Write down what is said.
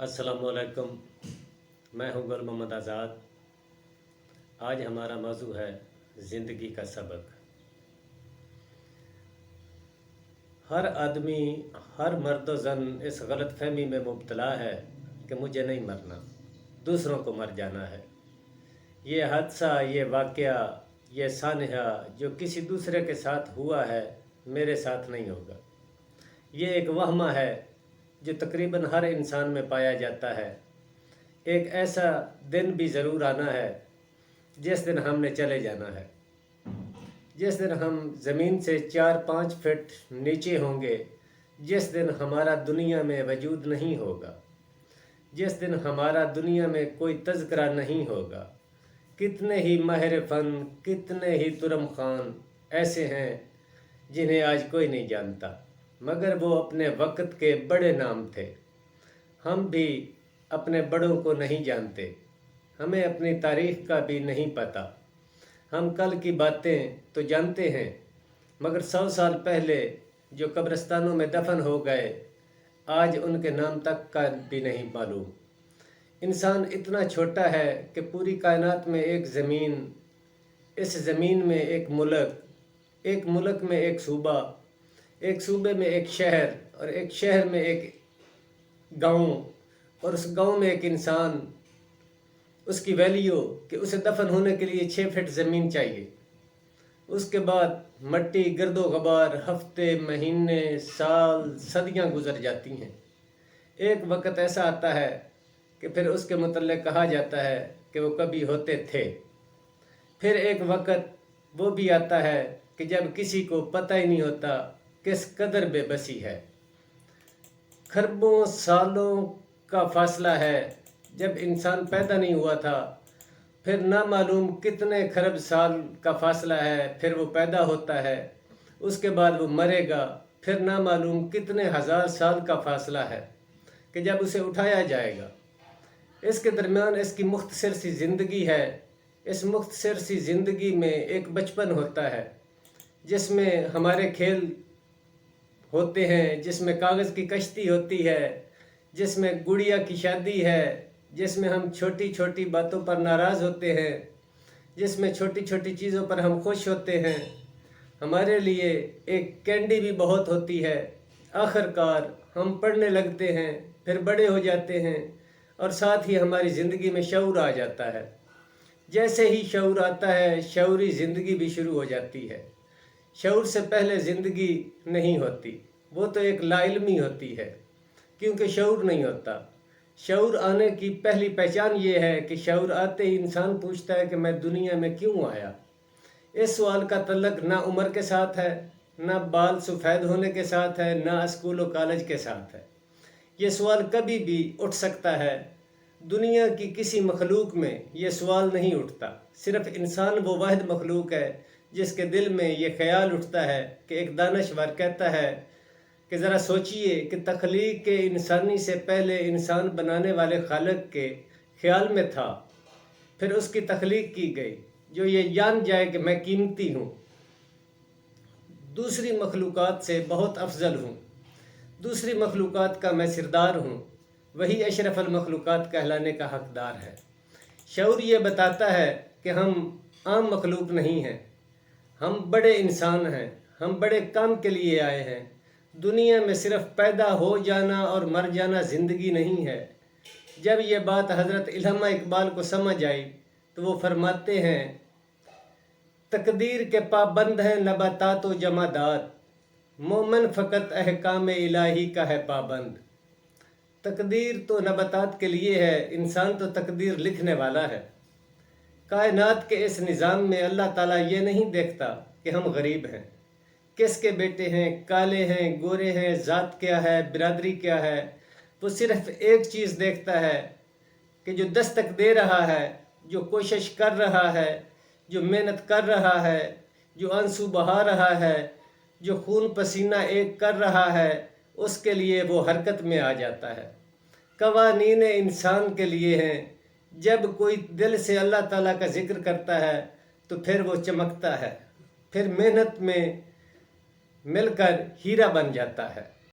अस्सलामुअलैकुम। मैं हूँ गुल मोहम्मद आज़ाद। आज हमारा मौजू है ज़िंदगी का सबक। हर आदमी, हर मर्द व ज़न इस गलत फहमी में मुब्तला है कि मुझे नहीं मरना, दूसरों को मर जाना है। ये हादसा, ये वाक़या, ये सानहा जो किसी दूसरे के साथ हुआ है, मेरे साथ नहीं होगा। ये एक वहमा है जो तकरीबन हर इंसान में पाया जाता है। एक ऐसा दिन भी ज़रूर आना है जिस दिन हमने चले जाना है, जिस दिन हम ज़मीन से 4-5 फीट नीचे होंगे, जिस दिन हमारा दुनिया में वजूद नहीं होगा, जिस दिन हमारा दुनिया में कोई तज़किरा नहीं होगा। कितने ही माहिर फ़न, कितने ही तुरम ख़ान ऐसे हैं जिन्हें आज कोई नहीं जानता, मगर वो अपने वक्त के बड़े नाम थे। हम भी अपने बड़ों को नहीं जानते, हमें अपनी तारीख़ का भी नहीं पता। हम कल की बातें तो जानते हैं, मगर 100 साल पहले जो कब्रिस्तानों में दफन हो गए, आज उनके नाम तक का भी नहीं मालूम। इंसान इतना छोटा है कि पूरी कायनात में एक ज़मीन, इस ज़मीन में एक मुल्क में एक सूबा, एक सूबे में एक शहर, और एक शहर में एक गांव, और उस गांव में एक इंसान। उसकी वैल्यू कि उसे दफन होने के लिए 6 फीट ज़मीन चाहिए। उसके बाद मट्टी, गर्दो गबार, हफ्ते, महीने, साल, सदियां गुजर जाती हैं। एक वक्त ऐसा आता है कि फिर उसके मुतल्लिक़ कहा जाता है कि वो कभी होते थे। फिर एक वक्त वो भी आता है कि जब किसी को पता ही नहीं होता किस कदर बेबसी है। खरबों सालों का फासला है जब इंसान पैदा नहीं हुआ था, फिर ना मालूम कितने खरब साल का फासला है, फिर वो पैदा होता है, उसके बाद वो मरेगा, फिर ना मालूम कितने हज़ार साल का फासला है कि जब उसे उठाया जाएगा। इसके दरमियान इसकी मुख्तसर सी ज़िंदगी है। इस मुख्तसर सी ज़िंदगी में एक बचपन होता है जिसमें हमारे खेल होते हैं, जिसमें कागज़ की कश्ती होती है, जिसमें गुड़िया की शादी है, जिसमें हम छोटी छोटी बातों पर नाराज़ होते हैं, जिसमें छोटी छोटी चीज़ों पर हम खुश होते हैं। हमारे लिए एक कैंडी भी बहुत होती है। आखिरकार हम पढ़ने लगते हैं, फिर बड़े हो जाते हैं, और साथ ही हमारी ज़िंदगी में शऊर आ जाता है। जैसे ही शऊर आता है, शऊरी ज़िंदगी भी शुरू हो जाती है। शऊर से पहले ज़िंदगी नहीं होती, वो तो एक लाइल्मी होती है, क्योंकि शऊर नहीं होता। शऊर आने की पहली पहचान ये है कि शऊर आते ही इंसान पूछता है कि मैं दुनिया में क्यों आया। इस सवाल का तल्लक ना उम्र के साथ है, ना बाल सफ़ेद होने के साथ है, ना स्कूल और कॉलेज के साथ है। ये सवाल कभी भी उठ सकता है। दुनिया की किसी मखलूक में ये सवाल नहीं उठता। सिर्फ़ इंसान वो वाहिद मखलूक है जिसके दिल में ये ख़याल उठता है कि एक दानश्वर कहता है कि ज़रा सोचिए कि तख्लीक के इंसानी से पहले इंसान बनाने वाले खालिक के ख़्याल में था, फिर उसकी तख्लीक की गई जो ये जान जाए कि मैं कीमती हूँ, दूसरी मखलूक़ात से बहुत अफजल हूँ, दूसरी मखलूक़ात का मैं सिरदार हूँ, वही अशरफुल मखलूक़ात कहलाने का हकदार है। शऊर ये बताता है कि हम आम मखलूक नहीं हैं, हम बड़े इंसान हैं, हम बड़े काम के लिए आए हैं। दुनिया में सिर्फ़ पैदा हो जाना और मर जाना ज़िंदगी नहीं है। जब ये बात हज़रत इल्हामा इकबाल को समझ आई तो वो फरमाते हैं, तकदीर के पाबंद हैं नबातात व जमादात, मोमन फ़कत अहकाम इलाही का है पाबंद। तकदीर तो नबातात के लिए है, इंसान तो तकदीर लिखने वाला है। कायनात के इस निज़ाम में अल्लाह ताला ये नहीं देखता कि हम गरीब हैं, किसके बेटे हैं, काले हैं, गोरे हैं, ज़ात क्या है, बिरादरी क्या है। वो सिर्फ़ एक चीज़ देखता है कि जो दस्तक दे रहा है, जो कोशिश कर रहा है, जो मेहनत कर रहा है, जो आंसू बहा रहा है, जो खून पसीना एक कर रहा है, उसके लिए वो हरकत में आ जाता है। कवानीन इंसान के लिए हैं। जब कोई दिल से अल्लाह ताला का ज़िक्र करता है तो फिर वो चमकता है, फिर मेहनत में मिलकर हीरा बन जाता है।